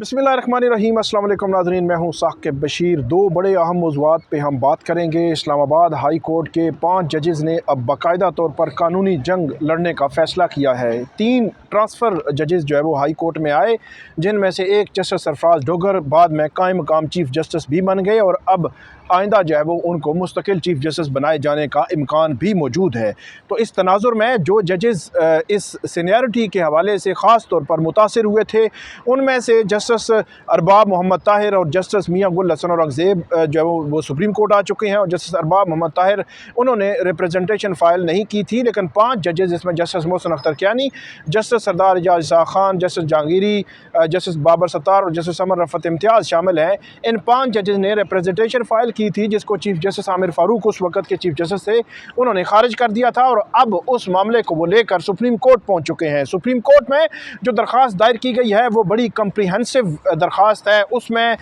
बिस्मिल्लाहिर्रहमानिर्रहीम। अस्सलाम वालेकुम नाज़रीन, मैं हूँ साक़िब बशीर। दो बड़े अहम मौज़ूआत पे हम बात करेंगे। इस्लामाबाद हाई कोर्ट के 5 जजेज़ ने अब बाकायदा तौर पर कानूनी जंग लड़ने का फ़ैसला किया है। 3 ट्रांसफ़र जजेज़ जो है वो हाई कोर्ट में आए, जिनमें से एक जस्टिस सरफराज डोगर बाद में कायम मकाम चीफ़ जस्टिस भी बन गए और अब आइंदा जो है वो उनको मुस्तकिल चीफ़ जस्टिस बनाए जाने का इम्कान भी मौजूद है। तो इस तनाज़ुर में जो जजेज़ इस सीनियरिटी के हवाले से ख़ास तौर पर मुतासिर हुए थे, उनमें से जस्टिस अरबाब मोहम्मद ताहिर और जस्टिस मियां गुल हसन औरंगज़ेब जो है वो सुप्रीम कोर्ट आ चुके हैं। और जस्टिस अरबाब मोहम्मद ताहिर उन्होंने रिप्रेजेंटेशन फ़ाइल नहीं की थी, लेकिन 5 जजेज़ जिसमें जस्टिस मोहसिन अख्तर कियानी, जस्टिस सरदार एजाज इसाक़ खान, जस्टिस जहांगीरी, जस्टिस बाबर सत्तार और जस्टिस अमर रफ़त इम्तियाज़ शामिल हैं। इन 5 जजेज़ ने रिप्रेजेंटेशन फ़ाइल की थी, जिसको चीफ़ जस्टिस आमिर फ़ारूक उस वक़्त के चीफ़ जस्टिस थे, उन्होंने खारिज कर दिया था। और अब उस मामले को वो लेकर सुप्रीम कोर्ट पहुँच चुके हैं। सुप्रीम कोर्ट में जो दरख्वास्त दायर की गई है वो बड़ी कम्प्रीहेंसिव दरख्वास्त है। उसमें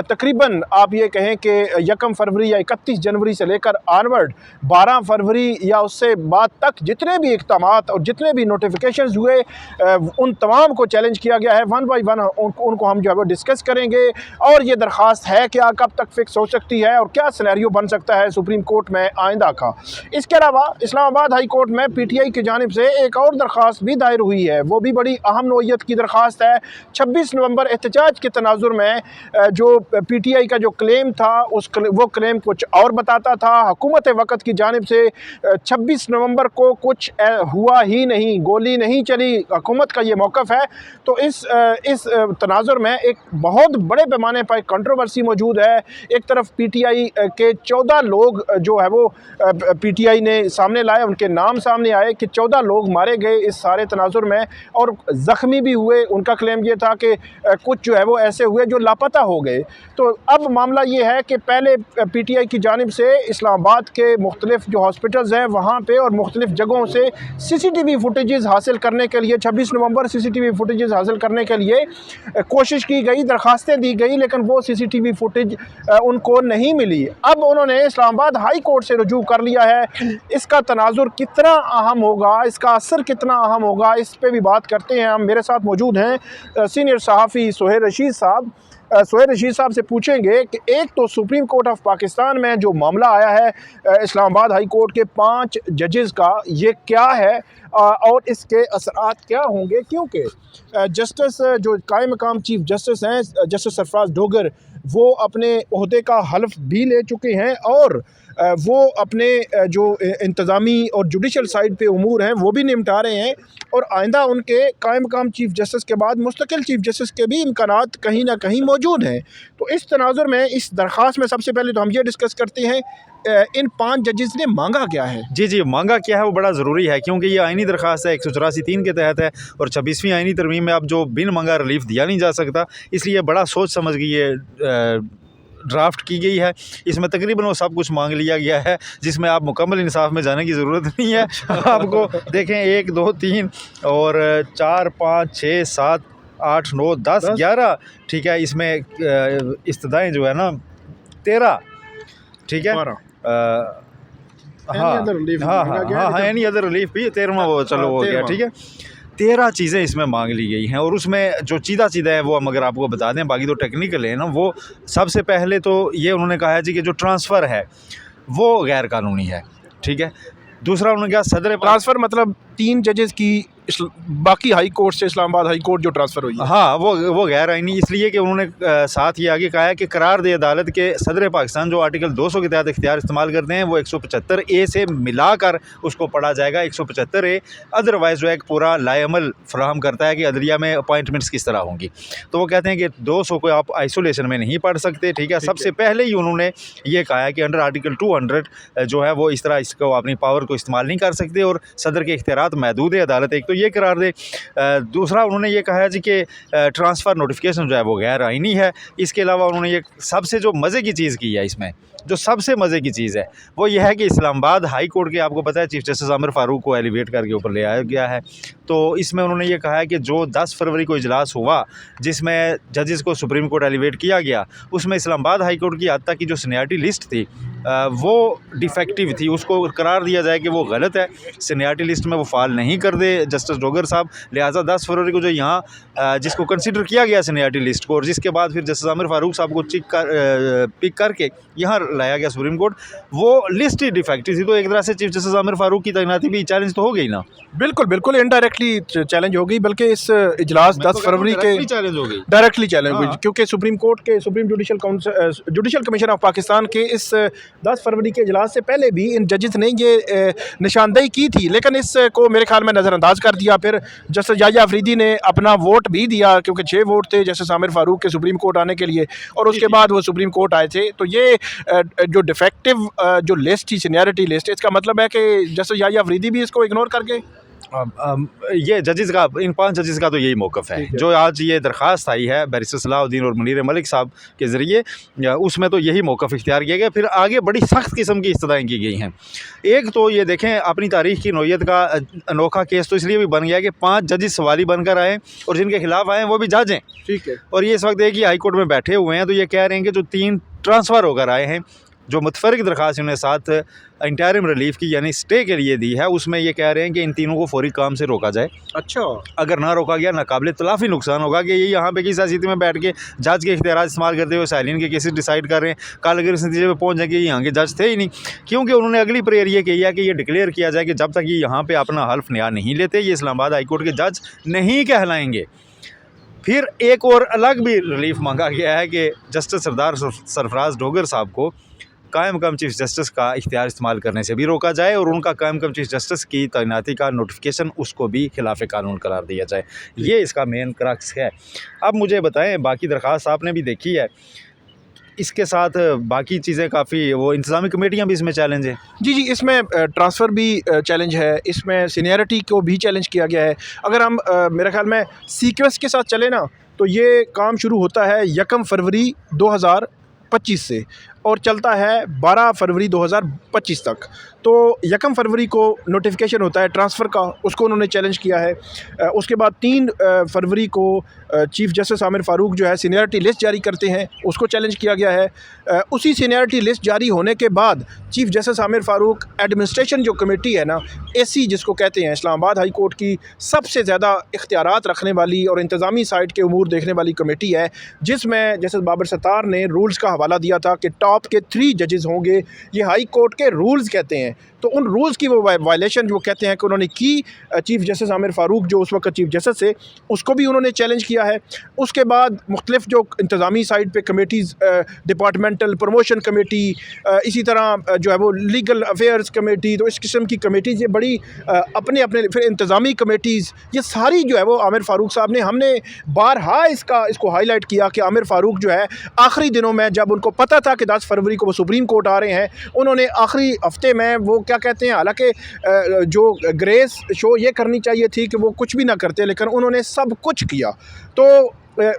तकरीबन आप ये कहें कि 1 फरवरी या 31 जनवरी से लेकर आनवर्ड 12 फरवरी या उससे बाद तक जितने भी इक़दामात और जितने भी नोटिफिकेशंस हुए, उन तमाम को चैलेंज किया गया है। 1 बाई 1 उनको हम जो है वो डिस्कस करेंगे। और ये दरख्वास्त है क्या, कब तक फिक्स हो सकती है और क्या सिनेरियो बन सकता है सुप्रीम कोर्ट में आइंदा का। इसके अलावा इस्लामाबाद हाई कोर्ट में PTI की जानिब से एक और दरख्वास्त भी दायर हुई है, वो भी बड़ी अहम नौइयत की दरख्वास्त है। 26 नवंबर एहतजाज के तनाजुर में जो PTI का जो क्लेम था वो क्लेम कुछ और बताता था। हुकूमत वक़्त की जानिब से 26 नवंबर को कुछ हुआ ही नहीं, गोली नहीं चली, हुकूमत का ये मौक़िफ़ है। तो इस तनाजुर में एक बहुत बड़े पैमाने पर कंट्रोवर्सी मौजूद है। एक तरफ PTI के 14 लोग जो है वो PTI ने सामने लाए, उनके नाम सामने आए कि 14 लोग मारे गए इस सारे तनाजुर में और ज़ख्मी भी हुए। उनका क्लेम ये था कि कुछ जो है वो ऐसे हुए जो लापता हो गए। तो अब मामला ये है कि पहले PTI की जानिब से इस्लामाबाद के मुख्तलिफ जो हॉस्पिटल्स हैं वहाँ पे और मुख्तलिफ जगहों से CCTV फुटेजेस हासिल करने के लिए 26 नवंबर CCTV फुटेजेस हासिल करने के लिए कोशिश की गई, दरख्वास्तें दी गई, लेकिन वो CCTV फुटेज उनको नहीं मिली। अब उन्होंने इस्लामाबाद हाई कोर्ट से रुजू कर लिया है। इसका तनाजुर कितना अहम होगा, इसका असर कितना अहम होगा, इस पर भी बात करते हैं। हम मेरे साथ मौजूद हैं सीनियर सहाफ़ी सुहेल रशीद साहब। सुहेल रशीद साहब से पूछेंगे कि एक तो सुप्रीम कोर्ट ऑफ पाकिस्तान में जो मामला आया है इस्लामाबाद हाई कोर्ट के 5 जजेज़ का, ये क्या है और इसके असरात क्या होंगे, क्योंकि जस्टिस जो कायम मकाम चीफ़ जस्टिस हैं जस्टिस सरफराज डोगर, वो अपने ओहदे का हल्फ भी ले चुके हैं और वो अपने जो इंतज़ामी और जुडिशल साइड पे उमूर हैं वो भी निपटा रहे हैं। और आइंदा उनके कायम मकाम चीफ़ जस्टिस के बाद मुस्तकिल चीफ़ जस्टिस के भी इम्कानात कहीं ना कहीं मौजूद हैं। तो इस तनाजुर में इस दरख्वास्त में सबसे पहले तो हम ये डिस्कस करते हैं इन 5 जजेस ने मांगा क्या है। जी, मांगा क्या है वो बड़ा ज़रूरी है, क्योंकि ये आइनी दरख्वास्त है 184(3) के तहत है और 26वीं आइनी तरमीम में अब जो बिन मांगा रिलीफ दिया नहीं जा सकता, इसलिए बड़ा सोच समझ के ये ड्राफ्ट की गई है। इसमें तकरीबन वो सब कुछ मांग लिया गया है, जिसमें आप मुकम्मल इंसाफ में जाने की ज़रूरत नहीं है। आपको देखें 1 2 3 और 4 5 6 7 8 9 10 11, ठीक है। इसमें इस्तदाएँ जो है ना 13, ठीक है। हाँ एनी अदर रिलीफ भी 13वां वो चलो हो गया, ठीक है। 13 चीज़ें इसमें मांग ली गई हैं और उसमें जो सीधा है वो हम अगर आपको बता दें, बाकी तो टेक्निकल है ना। वो सबसे पहले तो ये उन्होंने कहा है जी कि जो ट्रांसफ़र है वो गैर कानूनी है, ठीक है। दूसरा उन्होंने कहा सदर ट्रांसफ़र मतलब 3 जजेस की बाकी हाई कोर्ट से इस्लामाबाद हाई कोर्ट जो ट्रांसफ़र हुई है, हाँ वो गैर आइनी, इसलिए कि उन्होंने साथ ही आगे कहा है कि करार दे अदालत के सदर पाकिस्तान जो आर्टिकल 200 के तहत इख्तियार इस्तेमाल करते हैं वो 175A से मिलाकर उसको पढ़ा जाएगा 175A। अदरवाइज़ जो है एक पूरा लाएअमल फराहम करता है कि अदलिया में अपॉइंटमेंट्स किस तरह होंगी। तो वो कहते हैं कि 200 को आप आइसोलेशन में नहीं पढ़ सकते, ठीक है। सबसे पहले ही उन्होंने ये कहा है कि अंडर आर्टिकल 200 जो है वो इस तरह इसको अपनी पावर को इस्तेमाल नहीं कर सकते और सदर के इख्तियारात महदूद है। अदालत एक तो ये करार दे। दूसरा उन्होंने ये कहा है जी कि ट्रांसफ़र नोटिफिकेशन जो है वो गैर आइनी है। इसके अलावा उन्होंने ये सबसे जो मज़े की चीज़ की है, इसमें जो सबसे मज़े की चीज़ है वो ये है कि इस्लामाबाद हाई कोर्ट के, आपको पता है, चीफ़ जस्टिस आमिर फ़ारूक को एलिवेट करके ऊपर ले आया गया है। तो इसमें उन्होंने ये कहा है कि जो 10 फरवरी को इजलास हुआ जिसमें जजेस को सुप्रीम कोर्ट एलिवेट किया गया, उसमें इस्लामाबाद हाई कोर्ट की आज तक की जो सीनियरिटी लिस्ट थी वो डिफेक्टिव थी, उसको करार दिया जाए कि वो गलत है, सीनियरिटी लिस्ट में वो फाल नहीं कर दे जस्टिस डोगर साहब। लिहाजा 10 फरवरी को जो यहाँ जिसको कंसिडर किया गया सीनियरिटी लिस्ट को, और जिसके बाद फिर जस्टिस आमिर फारूक साहब को पिक करके यहाँ लाया गया सुप्रीम कोर्ट, वो लिस्ट ही डिफेक्टिव थी। तो एक तरह से चीफ जस्टिस आमिर फारूक की तैनाती भी चैलेंज तो हो गई ना। बिल्कुल बिल्कुल इनडायरेक्टली चैलेंज हो गई, बल्कि इस इजलास 10 फरवरी के चैलेंज हो गई, डायरेक्टली चैलेंज हुई, हाँ। क्योंकि सुप्रीम कोर्ट के supreme judicial commission of Pakistan के इस 10 फरवरी के इजलास से पहले भी इन जजेस ने ये निशानदेही की थी, लेकिन इसको मेरे ख्याल में नज़रअंदाज कर दिया। फिर जस्टिस याह्या अफरीदी ने अपना वोट भी दिया, क्योंकि 6 वोट थे जस्टिस आमिर फारूक के सुप्रीम कोर्ट आने के लिए, और उसके बाद वो सुप्रीम कोर्ट आए थे। तो ये जो डिफेक्टिव जो लिस्ट थी, सीनियरिटी लिस्ट, इसका मतलब है कि जस्टिस याह्या अफरीदी भी इसको इग्नोर कर गए। ये जजेस का, इन 5 जजेस का तो यही मौक़िफ़ है। जो आज ये दरख्वास्त आई है बैरिस्टर सलाहुद्दीन और मुनीर मलिक साहब के ज़रिए, उसमें तो यही मौक़िफ़ इख्तियार किया गया। फिर आगे बड़ी सख्त किस्म की इस्तदाएँ की गई हैं। एक तो ये देखें, अपनी तारीख़ की नौइयत का अनोखा केस तो इसलिए भी बन गया कि 5 जजेस सवाली बनकर आए और जिनके खिलाफ़ आए वो भी जज हैं। ठीक है। और ये इस वक्त एक ही हाई कोर्ट में बैठे हुए हैं। तो ये कह रहे हैं कि जो 3 ट्रांसफ़र होकर आए हैं, जो मुतफरिक दरख्वास्त उन्होंने साथ इंटरिम रिलीफ की यानी स्टे के लिए दी है, उसमें ये कह रहे हैं कि इन तीनों को फौरी काम से रोका जाए। अच्छा। अगर ना रोका गया, नाकाबिले तलाफ़ी नुकसान होगा कि ये यहाँ पे किस स्थिति में बैठ के जज के इख्तियार इस्तेमाल करते हुए साइलिन के केसेस डिसाइड कर रहे हैं। कल अगर इस नतीजे पर पहुँच जाए कि यहाँ के जज थे ही नहीं, क्योंकि उन्होंने अगली प्रेयर ये कही है कि ये डिक्लेयर किया जाए कि जब तक ये यहाँ पर अपना हल्फ नया नहीं लेते, ये इस्लामाबाद हाई कोर्ट के जज नहीं कहलाएंगे। फिर एक और अलग भी रिलीफ मांगा गया है कि जस्टिस सरदार सरफराज डोगर साहब को कायम कम चीफ जस्टिस का इख्तियार इस्तेमाल करने से भी रोका जाए, और उनका कायम कम चीफ जस्टिस की तैनाती का नोटिफिकेशन उसको भी खिलाफ कानून करार दिया जाए। ये इसका मेन क्रक्स है। अब मुझे बताएं, बाकी दरख्वास्त आपने भी देखी है, इसके साथ बाकी चीज़ें काफ़ी, वो इंतज़ामी कमेटियाँ भी इसमें चैलेंज है। जी जी, इसमें ट्रांसफ़र भी चैलेंज है, इसमें सीनियरिटी को भी चैलेंज किया गया है। अगर हम मेरे ख्याल में सीक्वेंस के साथ चले ना, तो ये काम शुरू होता है 1 फरवरी 2025 से और चलता है 12 फरवरी 2025 तक। तो 1 फरवरी को नोटिफिकेशन होता है ट्रांसफ़र का, उसको उन्होंने चैलेंज किया है। उसके बाद 3 फरवरी को चीफ़ जस्टिस आमिर फ़ारूक जो है सीनियरिटी लिस्ट जारी करते हैं, उसको चैलेंज किया गया है। उसी सीनियरिटी लिस्ट जारी होने के बाद chief justice Aamir Farooq administration जो कमेटी है ना, एसी जिसको कहते हैं, इस्लामाबाद हाई कोर्ट की सबसे ज़्यादा इख्तियारात रखने वाली और इंतज़ामी साइड के उमूर देखने वाली कमेटी है, जिसमें जस्टिस बाबर सत्तार ने रूल्स का हवाला दिया था कि टॉप के 3 जजेस होंगे। ये हाई कोर्ट के रूल्स कहते हैं। तो उन रूल्स की वो वायलेशन जो कहते हैं कि उन्होंने की, चीफ़ जस्टिस आमिर फ़ारूक जो उस वक्त चीफ़ जस्टिस थे, उसको भी उन्होंने चैलेंज किया है। उसके बाद मुख्तलिफ जो इंतज़ामी साइड पे कमेटीज़, डिपार्टमेंटल प्रमोशन कमेटी, इसी तरह जो है वो लीगल अफेयर्स कमेटी, तो इस किस्म की कमेटीज़ ये बड़ी अपने अपने, फिर इंतज़ामी कमेटीज़, ये सारी जो है वो आमिर फ़ारूक साहब ने, हमने बारहा इसको हाईलाइट किया कि आमिर फ़ारूक जो है आखिरी दिनों में, जब उनको पता था कि 10 फरवरी को वो सुप्रीम कोर्ट आ रहे हैं, उन्होंने आखिरी हफ्ते में वो क्या कहते हैं, हालांकि जो ग्रेस शो ये करनी चाहिए थी कि वो कुछ भी ना करते, लेकिन उन्होंने सब कुछ किया, तो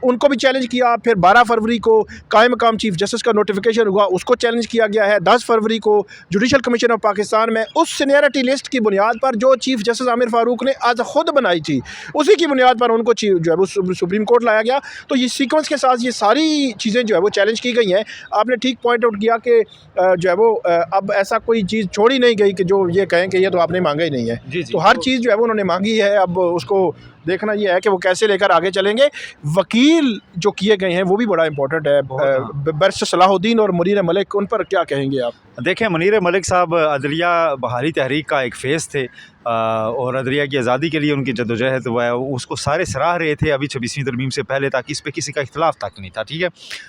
उनको भी चैलेंज किया। फिर 12 फरवरी को कायम मकाम चीफ जस्टिस का नोटिफिकेशन हुआ, उसको चैलेंज किया गया है। 10 फरवरी को जुडिशल कमीशन ऑफ पाकिस्तान में उस सीनियरिटी लिस्ट की बुनियाद पर जो चीफ जस्टिस आमिर फ़ारूक ने आज ख़ुद बनाई थी, उसी की बुनियाद पर उनको जो है वो सुप्रीम कोर्ट लाया गया। तो ये सीक्वेंस के साथ ये सारी चीज़ें जो है वो चैलेंज की गई हैं। आपने ठीक पॉइंट आउट किया कि जो है वो अब ऐसा कोई चीज़ छोड़ी नहीं गई कि जो ये कहें कि ये तो आपने मांगा ही नहीं है। तो हर चीज़ जो है वो उन्होंने मांगी है, अब उसको देखना ये है कि वो कैसे लेकर आगे चलेंगे। वकील जो किए गए हैं वो भी बड़ा इंपॉर्टेंट है। बैरिस्टर सलाहुद्दीन और मुनीर मलिक, उन पर क्या कहेंगे आप? देखें, मुनीर मलिक साहब अदलिया बहाली तहरीक का एक फ़ेस थे और अदलिया की आज़ादी के लिए उनकी जद्दोजहद वह उसको सारे सराह रहे थे अभी 26वीं तरमीम से पहले, ताकि इस पर किसी का इख्तिलाफ़ तक नहीं था। ठीक है,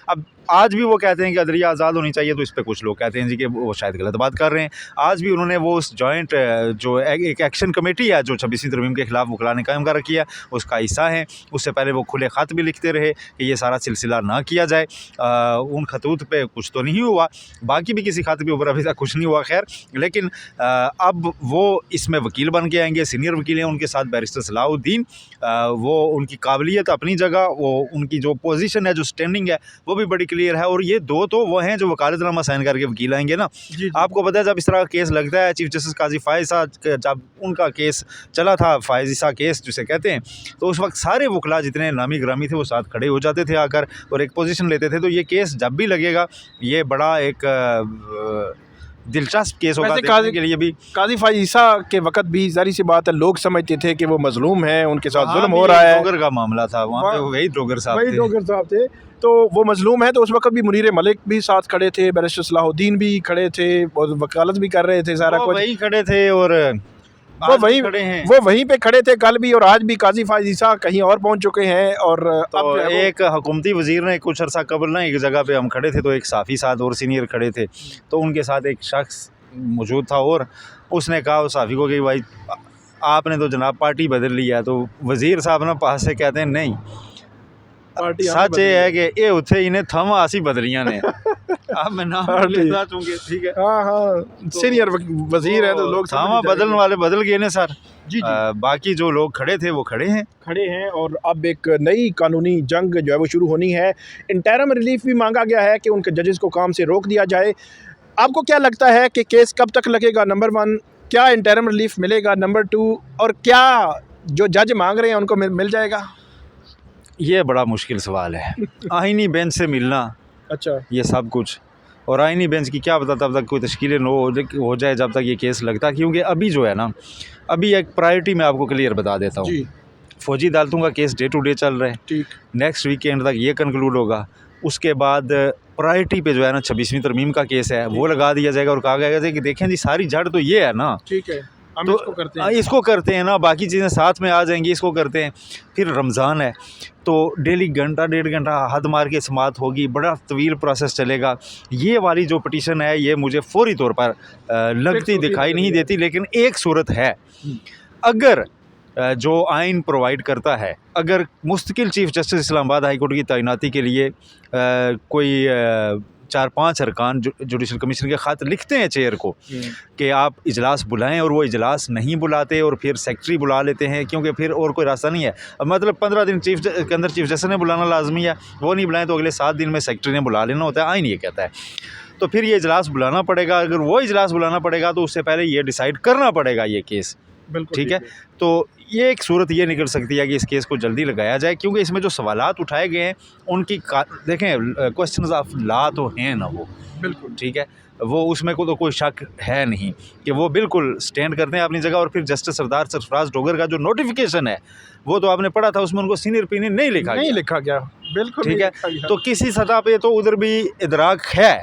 अब आज भी वो कहते हैं कि अदलिया आज़ाद होनी चाहिए, तो इस पर कुछ लोग कहते हैं जी कि वो शायद गलत बात कर रहे हैं। आज भी उन्होंने वो उस जॉइंट जो एक एक्शन कमेटी है जो 26वीं तरमीम के ख़िलाफ़ वकलाने कायम कर रखी है, उसका हिस्सा है। उससे पहले वो खुले ख़त भी लिखते रहे कि ये सारा सिलसिला ना किया जाए। उन खतूत पे कुछ तो नहीं हुआ, बाकी भी किसी खत के ऊपर अभी तक कुछ नहीं हुआ, खैर। लेकिन अब वो इसमें वकील वकील बन के आएंगे, सीनियर वकील हैं, उनके साथ बैरिस्टर सलाहुद्दीन, वो उनकी काबिलियत अपनी जगह, वो उनकी जो पोजीशन है, जो स्टैंडिंग है, वो भी बड़ी क्लियर है। और ये दो तो वो हैं जो वकालतनामा साइन करके वकील आएंगे ना। आपको पता है जब इस तरह का केस लगता है, चीफ जस्टिस काजी फायज साहब, जब उनका केस चला था, फायजीसा केस जिसे कहते हैं, तो उस वक्त सारे वकला जितने नामी ग्रामी थे वो साथ खड़े हो जाते थे आकर और एक पोजीशन लेते थे। तो ये केस जब भी लगेगा ये बड़ा एक दिलचस्प केस होगा देखने के लिए भी। काजी फायजीसा के वक्त भी जारी सी बात है, लोग समझते थे कि वो मजलूम है, उनके साथ जुल्म हो रहा है। डोगर का मामला था वहाँ पे, वही डोगर साहब थे, तो वो मजलूम है। तो उस वक्त भी मुनीर मलिक भी साथ खड़े थे, बैरिस्टर सलाहुद्दीन भी खड़े थे और वकालत भी कर रहे थे, सारा कुछ वही खड़े थे और वो वहीं पे खड़े थे कल भी और आज भी। काजी फायजीसा कहीं और पहुंच चुके हैं। और तो अब एक हुकूमती वजीर ने कुछ अरसा कबल ना एक जगह पे हम खड़े थे, तो एक साफ़ी साथ और सीनियर खड़े थे, तो उनके साथ एक शख्स मौजूद था और उसने कहा उस साफ़ी को कि भाई आपने तो जनाब पार्टी बदल ली है। तो वजीर साहब ना पास से कहते हैं नहीं, सच ये है कि ये उत्थे इन्हें थम आसी बदलियां ने। अब मैं नाम लेता चूंकि ठीक है, हाँ सीनियर वजीर है तो लोग थामा बदलने वाले बदल गए ने सर। जी बाकी जो लोग खड़े थे वो खड़े हैं और अब एक नई कानूनी जंग जो है वो शुरू होनी है। इंटरिम रिलीफ भी मांगा गया है कि उनके जजेस को काम से रोक दिया जाए। आपको क्या लगता है कि केस कब तक लगेगा? नंबर 1, क्या इंटरिम रिलीफ मिलेगा? नंबर 2, और क्या जो जज मांग रहे हैं उनको मिल जाएगा? ये बड़ा मुश्किल सवाल है। आईनी बेंच से मिलना, अच्छा, ये सब कुछ, और आईनी बेंच की क्या पता तब तक कोई तश्कीलें हो जाए जब तक ये केस लगता। क्योंकि अभी जो है ना, अभी एक प्रायोरिटी मैं आपको क्लियर बता देता हूँ। फौजी अदालतों का केस डे टू डे चल रहा है, ठीक, नेक्स्ट वीकेंड तक ये कंक्लूड होगा। उसके बाद प्रायोरिटी पे जो है ना 26वीं तरमीम का केस है वो लगा दिया जाएगा और कहा गया कि देखें जी सारी जड़ तो ये है ना, ठीक है, हम तो इसको करते हैं ना, बाकी चीज़ें साथ में आ जाएंगी, इसको करते हैं। फिर रमज़ान है तो डेली घंटा 1.5 घंटा हद मार के समाअत होगी, बड़ा तवील प्रोसेस चलेगा। ये वाली जो पटिशन है ये मुझे फौरी तौर पर लगती दिखाई नहीं देती, लेकिन एक सूरत है, अगर जो आइन प्रोवाइड करता है, अगर मुस्तकिल chief justice Islamabad high court की तैनाती के लिए कोई 4-5 अरकान जुडिशल कमीशन के ख़त लिखते हैं चेयर को कि आप इजलास बुलाएं, और वो इजलास नहीं बुलाते और फिर सेक्रेटरी बुला लेते हैं, क्योंकि फिर और कोई रास्ता नहीं है। अब मतलब 15 दिन के अंदर चीफ जस्टिस ने बुलाना लाजमी है, वो नहीं बुलाएं तो अगले 7 दिन में सेक्रेटरी ने बुला लेना होता है, आइन ये कहता है। तो फिर ये इजलास बुलाना पड़ेगा, अगर वो इजलास बुलाना पड़ेगा तो उससे पहले ये डिसाइड करना पड़ेगा ये केस, ठीक है। तो ये एक सूरत ये निकल सकती है कि इस केस को जल्दी लगाया जाए, क्योंकि इसमें जो सवालात उठाए गए हैं उनकी देखें क्वेश्चंस ऑफ लॉ तो हैं ना, वो बिल्कुल ठीक है, वो उसमें को तो कोई शक है नहीं कि वो बिल्कुल स्टैंड करते हैं अपनी जगह। और फिर जस्टिस सरदार सरफराज डोगर का जो नोटिफिकेशन है वो तो आपने पढ़ा था, उसमें उनको सीनियर ओपिनियन नहीं लिखा गया, बिल्कुल ठीक है। तो किसी सतह पे तो उधर भी इदराक है,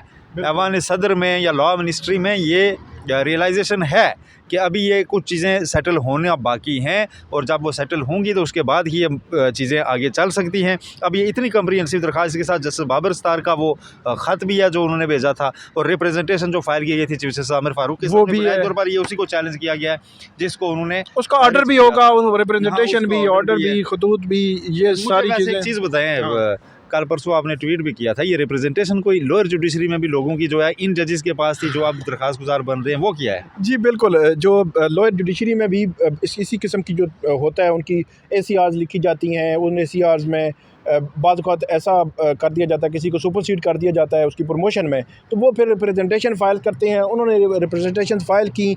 ऐवान सदर में या लॉ मिनिस्ट्री में ये रियलाइजेशन है कि अभी ये कुछ चीज़ें सेटल होना बाकी हैं, और जब वो सेटल होंगी तो उसके बाद ही ये चीज़ें आगे चल सकती हैं। अब ये इतनी कम्प्रीहेंसिव दरख्वास्त के साथ जस्टिस बाबर सत्तार का वो ख़त भी है जो उन्होंने भेजा था, और रिप्रेजेंटेशन जो फाइल की गई थी चीफ जस्टिस आमिर फारूक के, वो भी तौर पर ये उसी को चैलेंज किया गया है, जिसको उन्होंने उसका ऑर्डर भी होगा, रिप्रेजेंटेशन भी, ऑर्डर भी, खतूत भी, ये सारी चीज़ बताएं। कल परसों आपने ट्वीट भी किया था, ये रिप्रेजेंटेशन कोई लोअर जुडिशरी में भी लोगों की जो है इन जजेस के पास थी जो अब दरख्वास्त गुजार बन रहे हैं, वो किया है? जी बिल्कुल, जो लोअर जुडिशरी में भी इसी किस्म की जो होता है उनकी ACRs लिखी जाती हैं, उन ACRs में बाज़ औक़ात ऐसा कर दिया जाता है, किसी को सुपरसीड कर दिया जाता है उसकी प्रमोशन में, तो वो फिर रिप्रेजेंटेशन फ़ाइल करते हैं। उन्होंने रिप्रेजेंटेशन फ़ाइल की,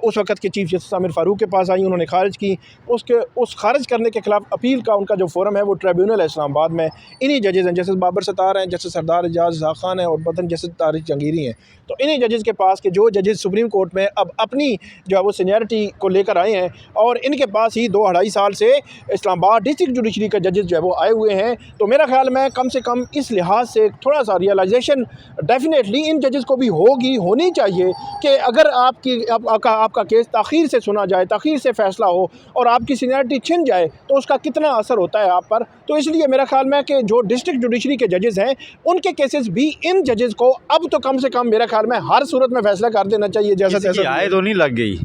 उस वक़्त के चीफ जस्टिस आमिर फारूक के पास आई, उन्होंने खारिज की। उस खारिज करने के ख़िलाफ़ अपील का उनका जो फोरम है वो ट्रिब्यूनल है इस्लामाबाद में, इन्हीं जजेस हैं, जस्टिस बाबर सत्तार हैं, जस्टिस सरदार एजाज खान है और बतन जस्टिस तारिक जहांगीरी हैं। तो इन्हीं जजेस के पास के जो जजेस सुप्रीम कोर्ट में अब अपनी जो है वो सीनियरिटी को लेकर आए हैं, और इनके पास ही 2-2.5 साल से इस्लामाबाद डिस्ट्रिक्ट जुडिशरी के जजेस जो है वो आए हुए हैं। तो मेरा ख्याल में कम से कम इस लिहाज से थोड़ा सा रियलाइजेशन डेफिनेटली इन जजेस को भी होनी चाहिए कि अगर आपका केस ताख़ीर से सुना जाए, ताख़ीर से फ़ैसला हो और आपकी सीनियरिटी छिन जाए तो उसका कितना असर होता है आप पर। तो इसलिए मेरा ख्याल में कि जो डिस्ट्रिक्ट जुडिशरी के जजेस हैं उनके केसेस भी इन जजेस को अब तो कम से कम मेरा ख्याल में हर सूरत में फ़ैसला कर देना चाहिए। जैसा आय तो नहीं लग गई,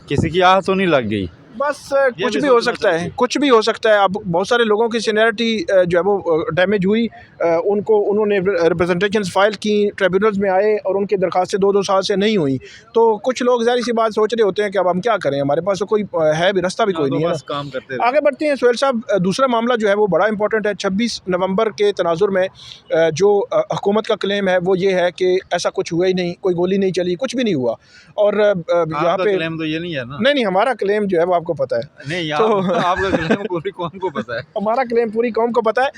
किसी की आह तो नहीं लग गई, बस कुछ भी हो सकता है, कुछ भी हो सकता है। अब बहुत सारे लोगों की सीनियरिटी जो है वो डैमेज हुई, उन्होंने रिप्रेजेंटेशन फ़ाइल की, ट्रिब्यूनल्स में आए और उनकी दरख्वास्तें 2-2 साल से नहीं हुई। तो कुछ लोग ज़ाहिर सी बात सोच रहे होते हैं कि अब हम क्या करें, हमारे पास तो कोई है भी, रास्ता भी कोई नहीं है ना। काम करते आगे बढ़ते हैं सोहेल साहब। दूसरा मामला जो है वो बड़ा इंपॉर्टेंट है। 26 नवंबर के तनाजुर में जो हुकूमत का क्लेम है वो ये है कि ऐसा कुछ हुआ ही नहीं, कोई गोली नहीं चली, कुछ भी नहीं हुआ। और यहाँ पे क्लेम तो ये नहीं है ना। नहीं, हमारा क्लेम जो है वो आपको पता है। नहीं, तो आपका क्लेम पूरी कौम को पता है। हमारा क्लेम पूरी कौम को पता है।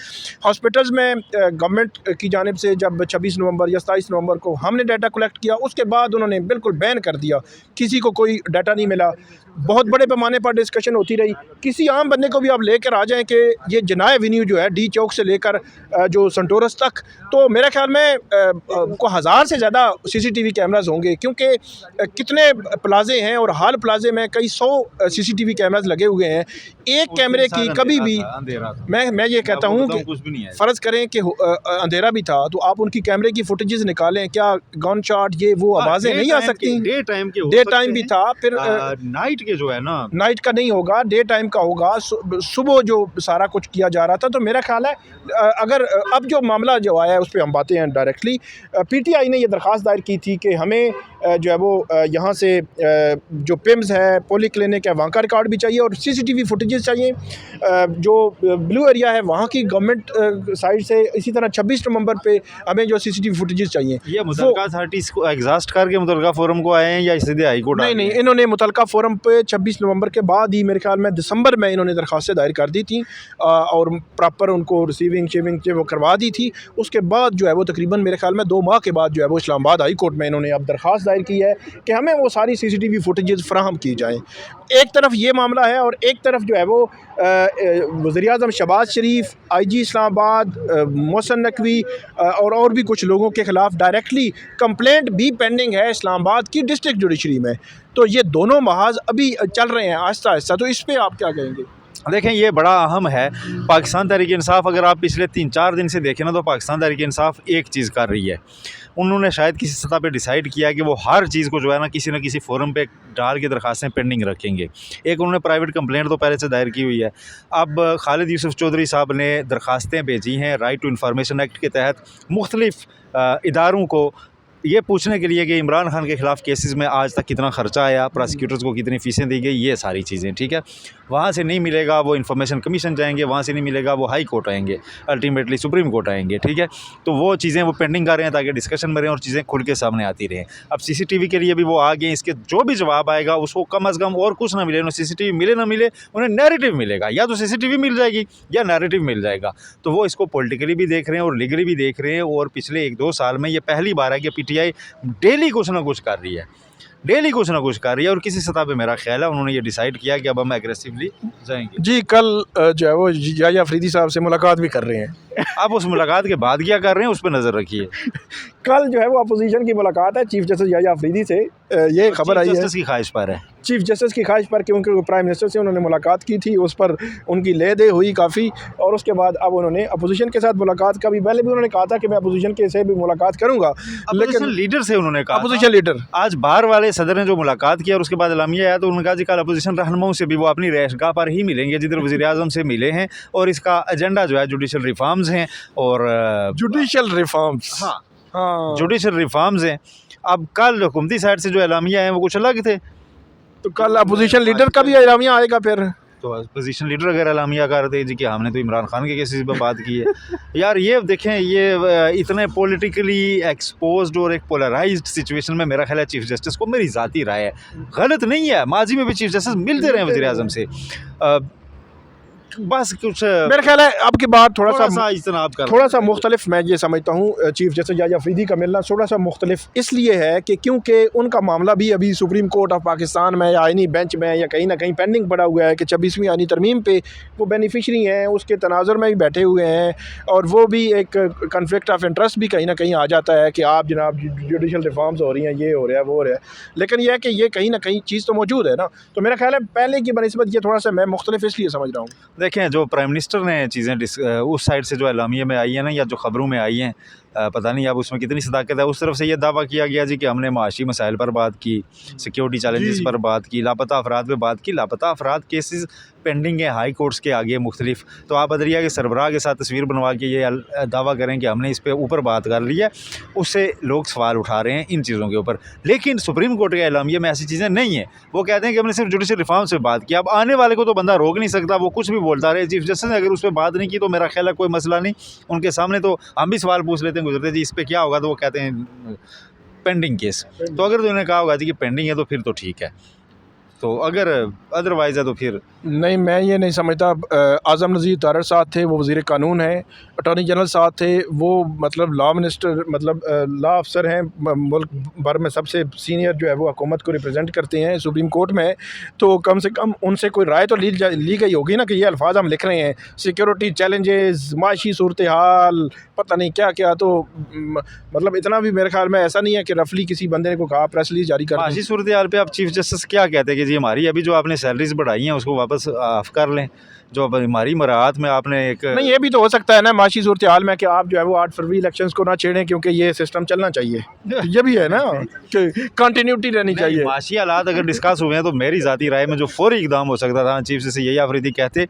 हॉस्पिटल्स में गवर्नमेंट की जानिब से जब 26 नवंबर या 27 नवंबर को हमने डाटा कलेक्ट किया, उसके बाद उन्होंने बिल्कुल बैन कर दिया, किसी को कोई डाटा नहीं मिला। बहुत बड़े पैमाने पर डिस्कशन होती रही। किसी आम बंदे को भी आप लेकर आ जाएं कि ये जनाए एवेन्यू जो है डी चौक से लेकर जो संटोरस तक, तो मेरे ख्याल में को 1000 से ज़्यादा CCTV कैमराज होंगे, क्योंकि कितने प्लाजे हैं और हाल प्लाजे में कई 100 CCTV कैमराज लगे हुए हैं। एक कैमरे की कभी भी मैं ये कहता हूँ कि फ़र्ज़ करें कि अंधेरा भी था तो आप उनकी कैमरे की फुटेजेस निकालें, क्या गन शॉट ये वो आवाज़ें नहीं आ सकती? डे टाइम भी था, फिर नाइट के जो है ना, नाइट का नहीं होगा, डे टाइम का होगा। सुबह जो सारा कुछ किया जा रहा था। तो मेरा ख्याल है अगर अब जो मामला जो आया है उस पर हम बातें हैं डायरेक्टली। PTI ने ये दरख्वास्त दायर की थी कि हमें जो है वो यहाँ से जो पिम्स है, पोली क्लिनिक है, वहाँ का रिकॉर्ड भी चाहिए और CCTV फुटेजेस चाहिए। जो ब्लू एरिया है वहाँ की गवर्नमेंट साइड से, इसी तरह 26 नवंबर पे हमें जो CCTV फुटेजेस चाहिए। ये मुतलका अथॉरिटीज़ को एग्जॉस्ट करके मुतलका फोरम को आए हैं या सीधे हाई कोर्ट? नहीं, इन्होंने मुतलका फोरम पे 26 नवंबर के बाद ही मेरे ख्याल में दिसंबर में इन्होंने दरख्वास्तें दायर कर दी थी और प्रॉपर उनको रिसीविंग शेविंग वो करवा दी थी। उसके बाद जो है वो तकरीबन मेरे ख्याल में 2 माह के बाद जो है वो इस्लामाबाद हाई कोर्ट में इन्होंने अब दरख्वास्त दायर की है कि हमें वो सारी CCTV फुटेजेस फराहम की जाएँ। एक तरफ ये मामला है और एक तरफ जो है वो वज़ीर-ए-आज़म शहबाज शरीफ, IG इस्लामाबाद, मोहसिन नकवी और भी कुछ लोगों के ख़िलाफ़ डायरेक्टली कंप्लेंट भी पेंडिंग है इस्लामाबाद की डिस्ट्रिक्ट जुडिशरी में। तो ये दोनों महाज अभी चल रहे हैं आहिस्ता आहिस्ता। तो इस पर आप क्या कहेंगे? देखें, ये बड़ा अहम है। पाकिस्तान तहरीक इंसाफ अगर आप पिछले 3-4 दिन से देखें ना, तो पाकिस्तान तहरीक इंसाफ एक चीज़ कर रही है। उन्होंने शायद किसी सतह पे डिसाइड किया कि वो हर चीज़ को जो है ना किसी फोरम पे डाल के दरखास्तें पेंडिंग रखेंगे। एक उन्होंने प्राइवेट कंप्लेंट तो पहले से दायर की हुई है। अब खालिद यूसुफ चौधरी साहब ने दरखास्तें भेजी हैं राइट टू इन्फॉर्मेशन एक्ट के तहत मुख्तलिफ़ इदारों को, ये पूछने के लिए कि इमरान खान के ख़िलाफ़ केसेस में आज तक कितना ख़र्चा आया, प्रोसिक्यूटर्स को कितनी फ़ीसें दी गई, ये सारी चीज़ें। ठीक है, वहाँ से नहीं मिलेगा वो इन्फॉर्मेशन कमीशन जाएंगे, वहाँ से नहीं मिलेगा वो हाई कोर्ट आएंगे, अल्टीमेटली सुप्रीम कोर्ट आएंगे। ठीक है, तो वो चीज़ें वो पेंडिंग कर रहे हैं ताकि डिस्कशन में रहें और चीज़ें खुल के सामने आती रहें। अब CCTV के लिए भी वो आ गए, इसके जो भी जवाब आएगा उसको कम अज़ कम और कुछ ना मिले, उन्हें CCTV मिले ना मिले, उन्हें नैरेटिव मिलेगा। या तो CCTV मिल जाएगी या नैरेटिव मिल जाएगा। तो वो इसको पॉलिटिकली भी देख रहे हैं और लीगली भी देख रहे हैं। और पिछले 1-2 साल में ये पहली बार है कि PTI डेली कुछ ना कुछ कर रही है, डेली कुछ ना कुछ कर रही है। और किसी सतह पे मेरा ख्याल है उन्होंने ये डिसाइड किया कि अब हम एग्रेसिवली जाएंगे। जी, कल जो है वो याह्या अफरीदी साहब से मुलाकात भी कर रहे हैं। आप उस मुलाकात के बाद क्या कर रहे हैं उस पर नज़र रखिए। कल जो है वो अपोजिशन की मुलाकात है चीफ जस्टिस याह्या अफरीदी से। ये खबर आई है की ख्वाहिश पर है, चीफ जस्टिस की ख्वाहिश पर, क्योंकि प्राइम मिनिस्टर से उन्होंने मुलाकात की थी, उस पर उनकी ले दे हुई काफ़ी। और उसके बाद अब उन्होंने अपोजिशन के साथ मुलाकात का भी, पहले भी उन्होंने कहा था कि मैं अपोजिशन के से भी मुलाकात करूँगा, लेकिन लीडर से उन्होंने कहा, अपोजिशन लीडर आज बार वाले सदर ने जो मुलाकात किया और उसके बाद एलामिया आया, तो उन्होंने कहा जी कल अपोजिशन रहनुमाओं से भी वो अपनी रैशगाह पर ही मिलेंगे जिधर वज़ीर-ए-आज़म से मिले हैं। और इसका एजेंडा जो है जुडिशल रिफॉर्म्स हैं और जुडिशल रिफॉर्म्स, हाँ जुडिशल रिफॉर्म्स हैं। अब कल हुकूमती साइड से जो एलामिया हैं वो कुछ अलग थे, तो कल अपोजिशन लीडर का भी एलामिया आएगा। फिर तो अपोजिशन लीडर अगर एलामिया कर रहे थे जी कि हमने तो इमरान खान के केसेस पर बात की है यार, ये देखें, ये इतने पॉलिटिकली एक्सपोज्ड और एक पोलराइज्ड सिचुएशन में मेरा ख्याल है चीफ जस्टिस को, मेरी ज़ाती राय है, गलत नहीं है। माजी में भी चीफ जस्टिस मिलते रहे वज़ीर-ए-आज़म से, बस कुछ मेरा ख्याल है आपकी बात थोड़ा सा इज्तनाब कर, थोड़ा सा मुख्तलिफ मैं ये समझता हूँ। चीफ जस्टिस याह्या अफरीदी का मिलना थोड़ा सा मुख्तलिफ इसलिए है कि क्योंकि उनका मामला भी अभी सुप्रीम कोर्ट ऑफ पाकिस्तान में या आइनी बेंच में या कहीं ना कहीं पेंडिंग पड़ा हुआ है कि 26वीं आइनी तरमीम पे वो बेनिफिशरी हैं, उसके तनाजुर में भी बैठे हुए हैं। और वो भी एक कन्फ्लिक्ट ऑफ इंटरेस्ट भी कहीं ना कहीं आ जाता है कि आप जनाब जुडिशल रिफॉर्म्स हो रही हैं, ये हो रहा है, वो हो रहा है। लेकिन यह है कि ये कहीं ना कहीं चीज़ तो मौजूद है ना। तो मेरा ख्याल है पहले की बनिस्बत ये थोड़ा सा मैं मुख्तलिफ इसलिए समझ रहा हूँ। देखें जो प्राइम मिनिस्टर ने चीज़ें उस साइड से जो एलामिया में आई है ना, या जो ख़बरों में आई हैं, पता नहीं अब उसमें कितनी सदाकत है। उस तरफ से ये दावा किया गया जी कि हमने माशी मसाइल पर बात की, सिक्योरिटी चैलेंजेस पर बात की, लापता अफराद पे बात की। लापता अफराद केसेस पेंडिंग है हाई कोर्ट्स के आगे मुख्तलिफ। तो आप बदरिया के सरबराह के साथ तस्वीर बनवा के ये दावा करें कि हमने इस पे ऊपर बात कर ली है, उससे लोग सवाल उठा रहे हैं इन चीज़ों के ऊपर। लेकिन सुप्रीम कोर्ट के एलामिया में ऐसी चीज़ें नहीं हैं। वो कहते हैं कि हमने सिर्फ जुडिशल रिफॉर्म से बात की। अब आने वाले को तो बंदा रोक नहीं सकता, वो कुछ भी बोलता रहे। चीफ जस्टिस ने अगर उस पर बात नहीं की तो मेरा ख्याल है कोई मसला नहीं। उनके सामने तो हम भी सवाल पूछ लेते हैं गुजरते जी इस पर क्या होगा, तो वो कहते हैं पेंडिंग केस। तो अगर तो उन्होंने कहा होगा जी कि पेंडिंग है तो फिर तो ठीक है, तो अगर अदरवाइज़ है तो फिर नहीं, मैं ये नहीं समझता। आज़म नज़ीर तारड़ साहब थे, वो वज़ीर कानून हैं। अटॉर्नी जनरल साहब थे, वो मतलब लॉ मिनिस्टर, मतलब लॉ अफसर हैं, मुल्क भर में सबसे सीनियर जो है वो हुकूमत को रिप्रेजेंट करते हैं सुप्रीम कोर्ट में। तो कम से कम उनसे कोई राय तो ली गई होगी ना कि ये अल्फाज हम लिख रहे हैं, सिक्योरिटी चैलेंजेस, माशी सूरत हाल, पता नहीं क्या क्या। तो मतलब इतना भी मेरे ख्याल में ऐसा नहीं है कि रफली किसी बंदे ने को कहा प्रेस रिलीज जारी कर दें। माशी सूरत हाल पे आप चीफ जस्टिस क्या कहते हैं कि जी हमारी अभी जो आपने सैलरीज बढ़ाई हैं उसको वापस ऑफ कर लें, जो अब हमारी मराहत में आपने एक नहीं, ये भी तो हो सकता है ना माशी सूरत हाल में कि आप जो है वो 8 फरवरी इलेक्शंस को ना छेड़ें, क्योंकि ये सिस्टम चलना चाहिए। ये भी है ना कि कंटिन्यूटी रहनी चाहिए। माशी हालात अगर डिस्कस हुए हैं तो मेरी ज़ाती राय में जो फौरी इकदाम हो सकता था, चीफ जस्टिस यही आफरीदी कहते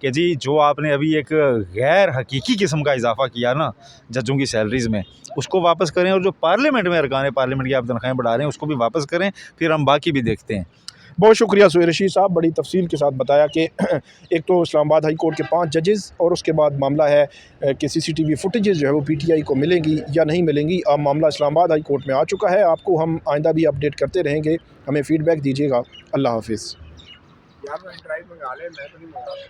कि जी जो आपने अभी एक गैर हकीकी किस्म का इजाफा किया ना जजों की सैलरीज़ में, उसको वापस करें, और जो पार्लियामेंट में अरकान पार्लियामेंट की आप तनख्वाहें बढ़ा रहे हैं उसको भी वापस करें, फिर हम बाकी भी देखते हैं। बहुत शुक्रिया सुहेल रशीद साहब, बड़ी तफसील के साथ बताया कि एक तो इस्लामाबाद हाई कोर्ट के 5 जजेस, और उसके बाद मामला है कि CCTV फुटेजेस जो है वो PTI को मिलेंगी या नहीं मिलेंगी। अब मामला इस्लामाबाद हाई कोर्ट में आ चुका है। आपको हम आइंदा भी अपडेट करते रहेंगे, हमें फ़ीडबैक दीजिएगा। अल्लाह हाफिज़।